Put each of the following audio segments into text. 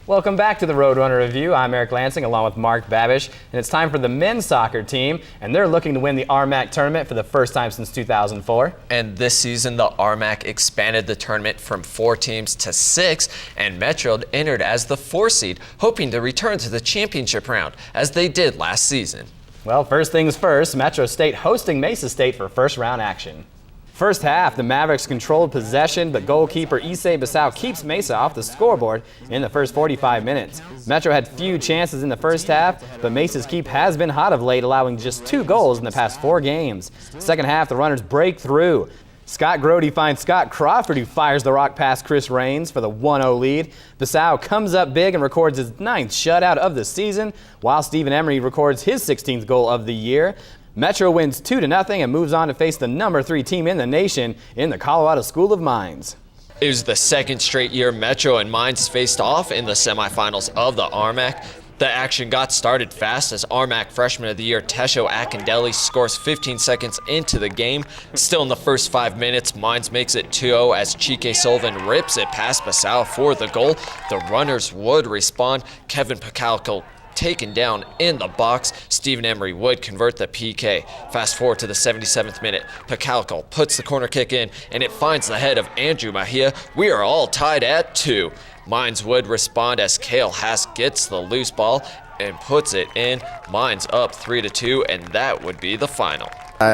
Welcome back to the Roadrunner Review. I'm Eric Lansing along with Mark Babish, and it's time for the men's soccer team, and they're looking to win the RMAC tournament for the first time since 2004. And this season, the RMAC expanded the tournament from 4 teams to 6, and Metro entered as the 4 seed, hoping to return to the championship round, as they did last season. Well, first things first, Metro State hosting Mesa State for first round action. First half, the Mavericks controlled possession, but goalkeeper Issei Basau keeps Mesa off the scoreboard in the first 45 minutes. Metro had few chances in the first half, but Mesa's keep has been hot of late, allowing just 2 goals in the past 4 games. Second half, the runners break through. Scott Grody finds Scott Crawford, who fires the rock past Chris Raines for the 1-0 lead. Basau comes up big and records his 9th shutout of the season, while Stephen Emery records his 16th goal of the year. Metro wins 2-0 and moves on to face the number 3 team in the nation in the Colorado School of Mines. It was the second straight year Metro and Mines faced off in the semifinals of the RMAC. The action got started fast as RMAC Freshman of the Year Tesho Akindele scores 15 seconds into the game. Still in the first 5 minutes, Mines makes it 2-0 as Chike Sullivan rips it past Basau for the goal. The runners would respond. Kevin Pacalco taken down in the box. Stephen Emery would convert the PK. Fast forward to the 77th minute. Pacalco puts the corner kick in, and it finds the head of Andrew Mahia. We are all tied at 2. Mines would respond as Cale Haas gets the loose ball and puts it in. Mines up 3-2, and that would be the final.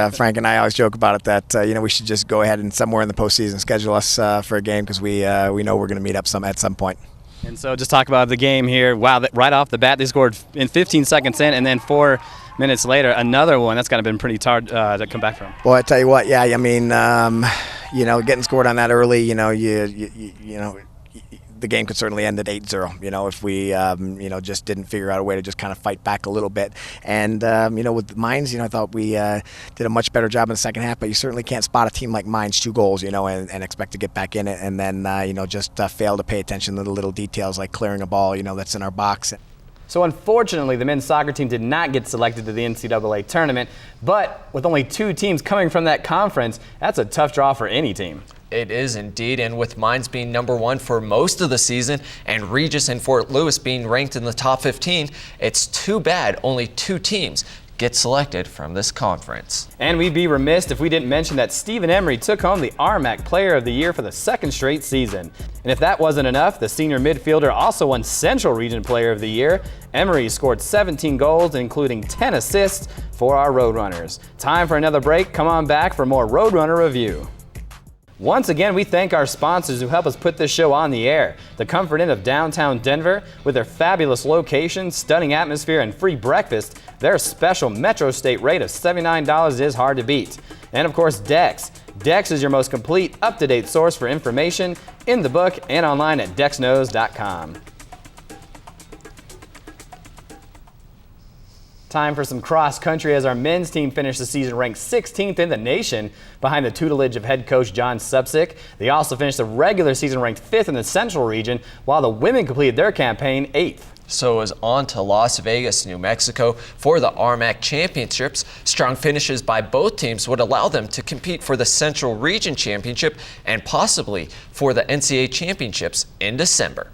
Frank and I always joke about it that we should just go ahead and somewhere in the postseason schedule us for a game, because we know we're going to meet up at some point. And so just talk about the game here. Wow, right off the bat, they scored in 15 seconds in, and then 4 minutes later, another one. That's got to have been pretty hard to come back from. Well, I tell you what, yeah, I mean, getting scored on that early, the game could certainly end at 8-0, if we, just didn't figure out a way to just kind of fight back a little bit. And, with Mines, I thought we did a much better job in the second half, but you certainly can't spot a team like Mines 2 goals, and expect to get back in it, and then, just fail to pay attention to the little details like clearing a ball, that's in our box. So unfortunately, the men's soccer team did not get selected to the NCAA tournament, but with only 2 teams coming from that conference, that's a tough draw for any team. It is indeed, and with Mines being number 1 for most of the season and Regis and Fort Lewis being ranked in the top 15, it's too bad only 2 teams get selected from this conference. And we'd be remiss if we didn't mention that Stephen Emery took home the RMAC Player of the Year for the 2nd straight season. And if that wasn't enough, the senior midfielder also won Central Region Player of the Year. Emery scored 17 goals, including 10 assists for our Roadrunners. Time for another break. Come on back for more Roadrunner Review. Once again, we thank our sponsors who help us put this show on the air. The Comfort Inn of downtown Denver, with their fabulous location, stunning atmosphere, and free breakfast, their special Metro State rate of $79 is hard to beat. And of course, Dex. Dex is your most complete, up-to-date source for information in the book and online at dexknows.com. Time for some cross country as our men's team finished the season ranked 16th in the nation behind the tutelage of head coach John Supsick. They also finished the regular season ranked 5th in the Central region, while the women completed their campaign 8th. So it was on to Las Vegas, New Mexico for the RMAC Championships. Strong finishes by both teams would allow them to compete for the Central Region Championship and possibly for the NCAA Championships in December.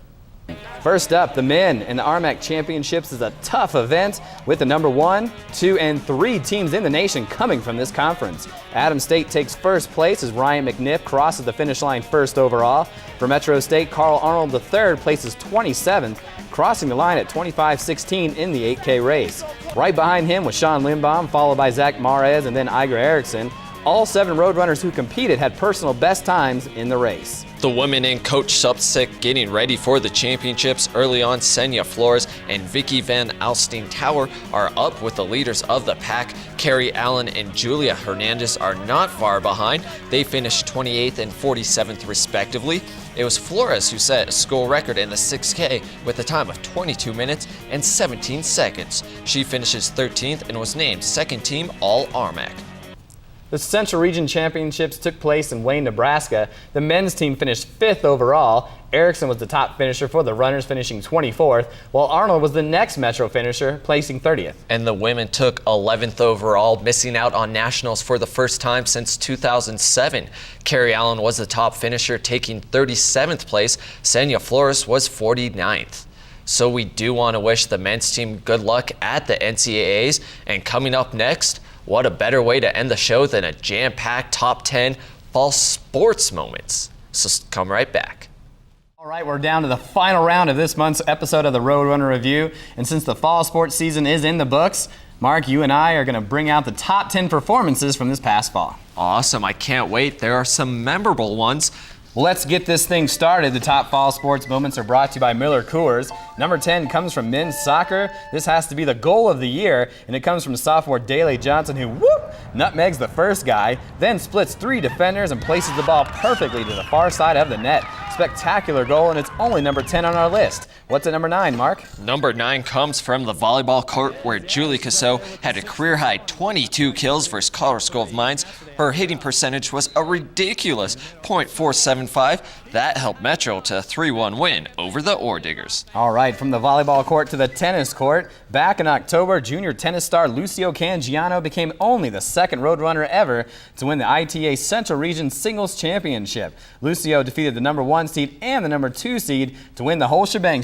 First up, the men in the RMAC Championships is a tough event with the number 1, 2, and 3 teams in the nation coming from this conference. Adams State takes first place as Ryan McNiff crosses the finish line first overall. For Metro State, Carl Arnold III places 27th, crossing the line at 25-16 in the 8K race. Right behind him was Sean Limbaum, followed by Zach Mares and then Iger Erickson. All 7 Roadrunners who competed had personal best times in the race. The women and Coach Supsick getting ready for the championships. Early on, Senya Flores and Vicky Van Alstine Tower are up with the leaders of the pack. Carrie Allen and Julia Hernandez are not far behind. They finished 28th and 47th respectively. It was Flores who set a school record in the 6K with a time of 22 minutes and 17 seconds. She finishes 13th and was named 2nd team All-RMAC. The Central Region Championships took place in Wayne, Nebraska. The men's team finished 5th overall. Erickson was the top finisher for the runners, finishing 24th, while Arnold was the next Metro finisher, placing 30th. And the women took 11th overall, missing out on nationals for the first time since 2007. Carrie Allen was the top finisher, taking 37th place. Senya Flores was 49th. So we do want to wish the men's team good luck at the NCAAs. And coming up next, what a better way to end the show than a jam-packed top 10 fall sports moments. So come right back. All right, we're down to the final round of this month's episode of the Roadrunner Review. And since the fall sports season is in the books, Mark, you and I are going to bring out the top 10 performances from this past fall. Awesome. I can't wait. There are some memorable ones. Well, let's get this thing started. The top fall sports moments are brought to you by Miller Coors. Number 10 comes from men's soccer. This has to be the goal of the year, and it comes from sophomore Daley Johnson, who nutmegs the first guy, then splits 3 defenders and places the ball perfectly to the far side of the net. Spectacular goal, and it's only number 10 on our list. What's at number 9, Mark? Number 9 comes from the volleyball court, where Julie Cassot had a career-high 22 kills versus Colorado School of Mines. Her hitting percentage was a ridiculous .475. That helped Metro to a 3-1 win over the Ore Diggers. All right, from the volleyball court to the tennis court. Back in October, junior tennis star Lucio Cangiano became only the second Roadrunner ever to win the ITA Central Region Singles Championship. Lucio defeated the number 1 seed and the number 2 seed to win the whole shebang.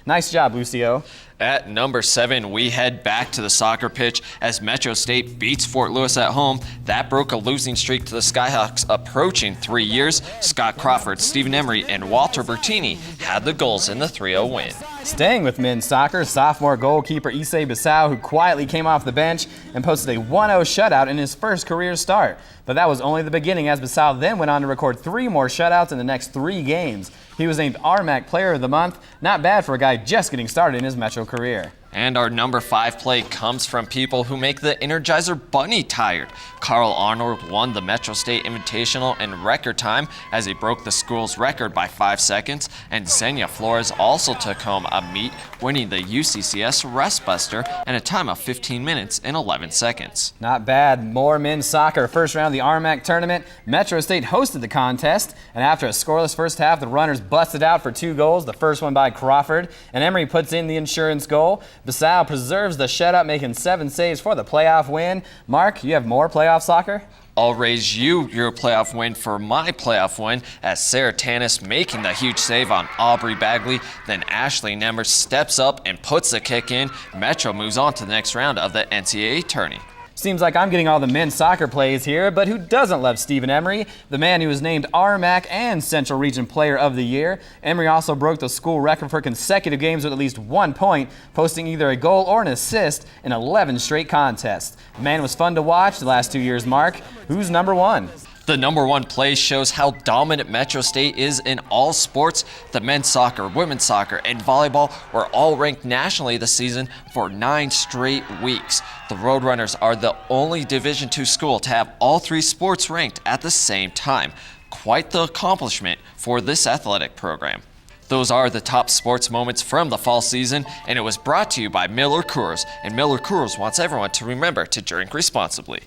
Nice job, Lucio. At number 7, we head back to the soccer pitch as Metro State beats Fort Lewis at home. That broke a losing streak to the Skyhawks approaching 3 years. Scott Crawford, Stephen Emery, and Walter Bertini had the goals in the 3-0 win. Staying with men's soccer, sophomore goalkeeper Issei Bissau, who quietly came off the bench and posted a 1-0 shutout in his first career start. But that was only the beginning, as Bissau then went on to record 3 more shutouts in the next 3 games. He was named RMAC Player of the Month. Not bad for a guy just getting started in his Metro career. And our number 5 play comes from people who make the Energizer Bunny tired. Carl Arnold won the Metro State Invitational in record time as he broke the school's record by 5 seconds. And Xenia Flores also took home a meet, winning the UCCS Rest Buster in a time of 15 minutes and 11 seconds. Not bad. More men's soccer. First round of the RMAC tournament. Metro State hosted the contest, and after a scoreless first half, the runners busted out for 2 goals, the first one by Crawford, and Emery puts in the insurance goal. Bissau preserves the shutout, making 7 saves for the playoff win. Mark, you have more playoff soccer? I'll raise you your playoff win for my playoff win, as Sarah Tanis making the huge save on Aubrey Bagley. Then Ashley Nemmer steps up and puts the kick in. Metro moves on to the next round of the NCAA tourney. Seems like I'm getting all the men's soccer plays here, but who doesn't love Stephen Emery, the man who was named RMAC and Central Region Player of the Year? Emery also broke the school record for consecutive games with at least 1 point, posting either a goal or an assist in 11 straight contests. The man was fun to watch the last 2 years, Mark. Who's number 1? The number 1 play shows how dominant Metro State is in all sports. The men's soccer, women's soccer, and volleyball were all ranked nationally this season for 9 straight weeks. The Roadrunners are the only Division II school to have all 3 sports ranked at the same time. Quite the accomplishment for this athletic program. Those are the top sports moments from the fall season, and it was brought to you by Miller Coors. And Miller Coors wants everyone to remember to drink responsibly.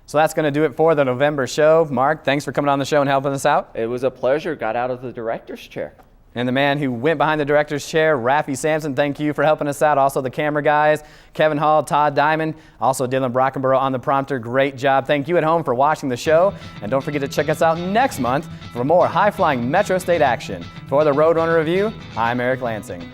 So that's going to do it for the November show. Mark, thanks for coming on the show and helping us out. It was a pleasure. Got out of the director's chair. And the man who went behind the director's chair, Raffy Sampson, thank you for helping us out. Also the camera guys, Kevin Hall, Todd Diamond, also Dylan Brockenborough on the prompter. Great job. Thank you at home for watching the show. And don't forget to check us out next month for more high-flying Metro State action. For the Roadrunner Review, I'm Eric Lansing.